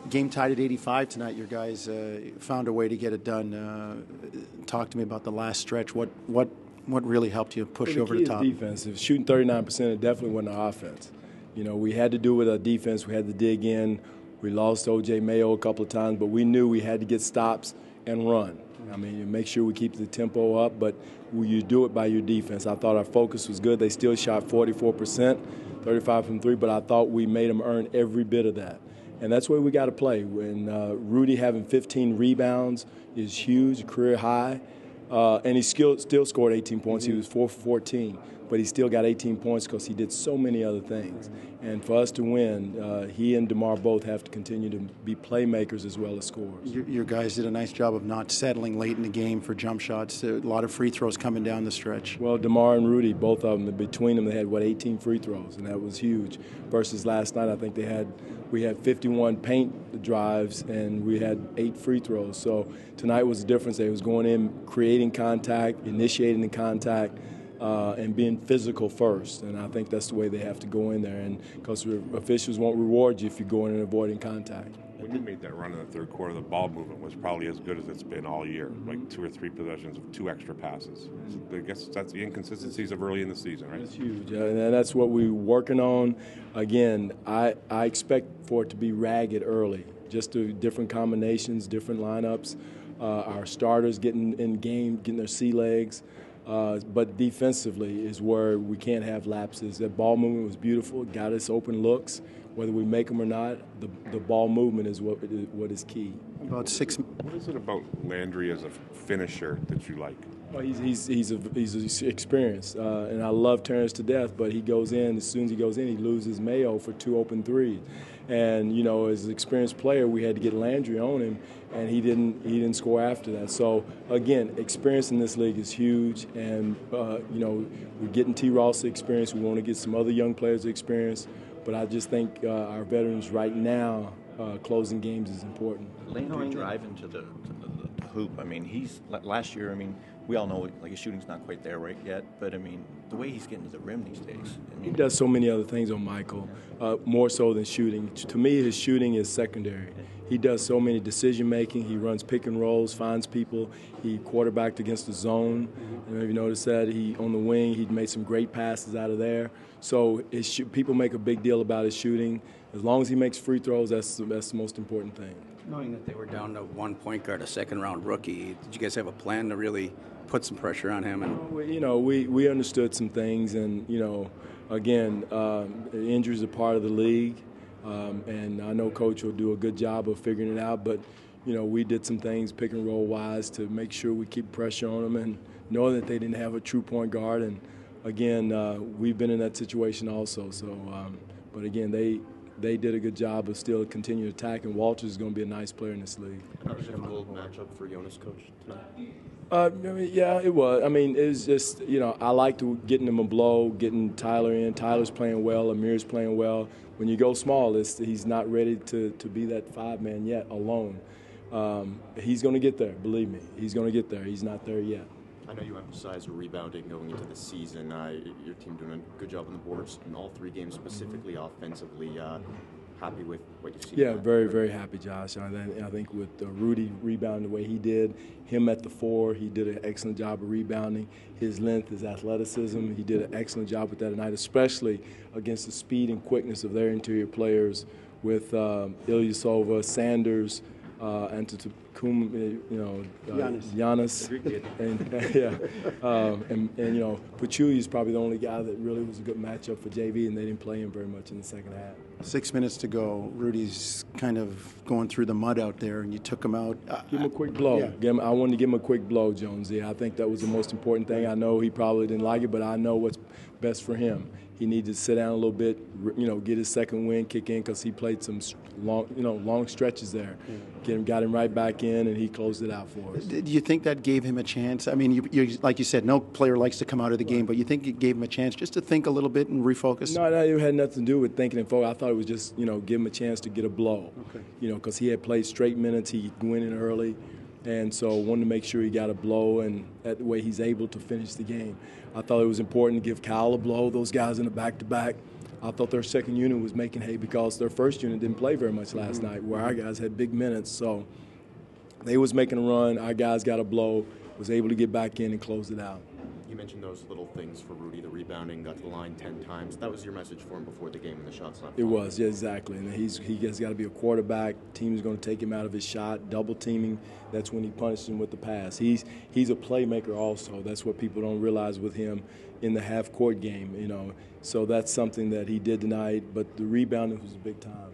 game tied at 85 tonight. Your guys found a way to get it done. Talk to me about the last stretch. What really helped you push over the top? Defense. If shooting 39%, it definitely wasn't our offense. You know, we had to do it with our defense. We had to dig in. We lost O.J. Mayo a couple of times, but we knew we had to get stops and run. I mean, you make sure we keep the tempo up, but you do it by your defense. I thought our focus was good. They still shot 44%, 35 from three, but I thought we made them earn every bit of that. And that's where we got to play. When Rudy having 15 rebounds is huge, career high, and he still scored 18 points. He was 4 for 14, but he still got 18 points because he did so many other things. And for us to win, he and DeMar both have to continue to be playmakers as well as scorers. Your guys did a nice job of not settling late in the game for jump shots. A lot of free throws coming down the stretch. Well, DeMar and Rudy, both of them, between them, they had, 18 free throws, and that was huge. Versus last night, I think we had 51 paint drives, and we had 8 free throws. So tonight was the difference. They was going in, creating contact, initiating the contact, and being physical first. And I think that's the way they have to go in there. And because officials won't reward you if you go in and avoiding contact. When you made that run in the third quarter, the ball movement was probably as good as it's been all year, like 2 or 3 possessions of 2 extra passes. I guess that's the inconsistencies of early in the season, right? It's huge, and that's what we're working on. Again, I expect for it to be ragged early, just through different combinations, different lineups, our starters getting in game, getting their sea legs. But defensively is where we can't have lapses. That ball movement was beautiful, got us open looks. Whether we make them or not, the ball movement is what is key. About 6. What is it about Landry as a finisher that you like? Well, he's experienced, and I love Terrence to death. But he goes in, as soon as he goes in, he loses Mayo for 2 open threes. And you know, as an experienced player, we had to get Landry on him, and he didn't score after that. So again, experience in this league is huge, and you know, we're getting T. Ross experience. We want to get some other young players experience. But I just think our veterans right now, closing games is important. Landry driving to the hoop. I mean, he's last year. I mean, we all know like his shooting's not quite there right yet. But I mean, the way he's getting to the rim these days. I mean, he does so many other things on Michael, more so than shooting. To me, his shooting is secondary. He does so many decision making. He runs pick and rolls, finds people. He quarterbacked against the zone. And if you notice that, he on the wing, he made some great passes out of there. So people make a big deal about his shooting. As long as he makes free throws, that's the most important thing. Knowing that they were down to 1 point guard, a second-round rookie, did you guys have a plan to really put some pressure on him? And you know, we understood some things, and you know, again, injuries are part of the league, and I know Coach will do a good job of figuring it out. But you know, we did some things pick and roll wise to make sure we keep pressure on them, and know that they didn't have a true point guard. And again, we've been in that situation also. So, but again, they did a good job of still continuing to attack, and Walters is going to be a nice player in this league. That was a difficult matchup for Jonas, Coach, tonight. I mean, yeah, it was. I mean, it was just, you know, I liked getting him a blow, getting Tyler in. Tyler's playing well. Amir's playing well. When you go small, he's not ready to be that 5-man yet alone. He's going to get there, believe me. He's going to get there. He's not there yet. I know you emphasize rebounding going into the season. Your team doing a good job on the boards in all 3 games, specifically offensively. Happy with what you've seen? Yeah, very, very happy, Josh. I think with Rudy rebounding the way he did, him at the 4, he did an excellent job of rebounding. His length, his athleticism, he did an excellent job with that tonight, especially against the speed and quickness of their interior players with Ilyasova, Sanders, Antetokounmpo, Giannis, and you know, Pachulia is probably the only guy that really was a good matchup for JV, and they didn't play him very much in the second half. 6 minutes to go. Rudy's kind of going through the mud out there, and you took him out. Give him a quick blow. Yeah. I wanted to give him a quick blow, Jonesy. I think that was the most important thing. I know he probably didn't like it, but I know what's best for him. He needed to sit down a little bit, you know, get his second wind, kick in, because he played some long stretches there. Got him right back in, and he closed it out for us. Do you think that gave him a chance? I mean, you like you said, no player likes to come out of the game, but you think it gave him a chance just to think a little bit and refocus? No, it had nothing to do with thinking and focus. I thought it was just, you know, give him a chance to get a blow. Okay. You know, because he had played straight minutes, he went in early. And so wanted to make sure he got a blow, and that way he's able to finish the game. I thought it was important to give Kyle a blow. Those guys in the back-to-back, I thought their second unit was making hay because their first unit didn't play very much last night, where our guys had big minutes. So they was making a run. Our guys got a blow, was able to get back in and close it out. You mentioned those little things for Rudy, the rebounding, got to the line 10 times. That was your message for him before the game when the shots not It falling. was, yeah, exactly. And he has got to be a quarterback. Team's going to take him out of his shot, double teaming. That's when he punishes him with the pass. He's a playmaker also. That's what people don't realize with him in the half-court game, you know. So that's something that he did tonight. But the rebounding was big time.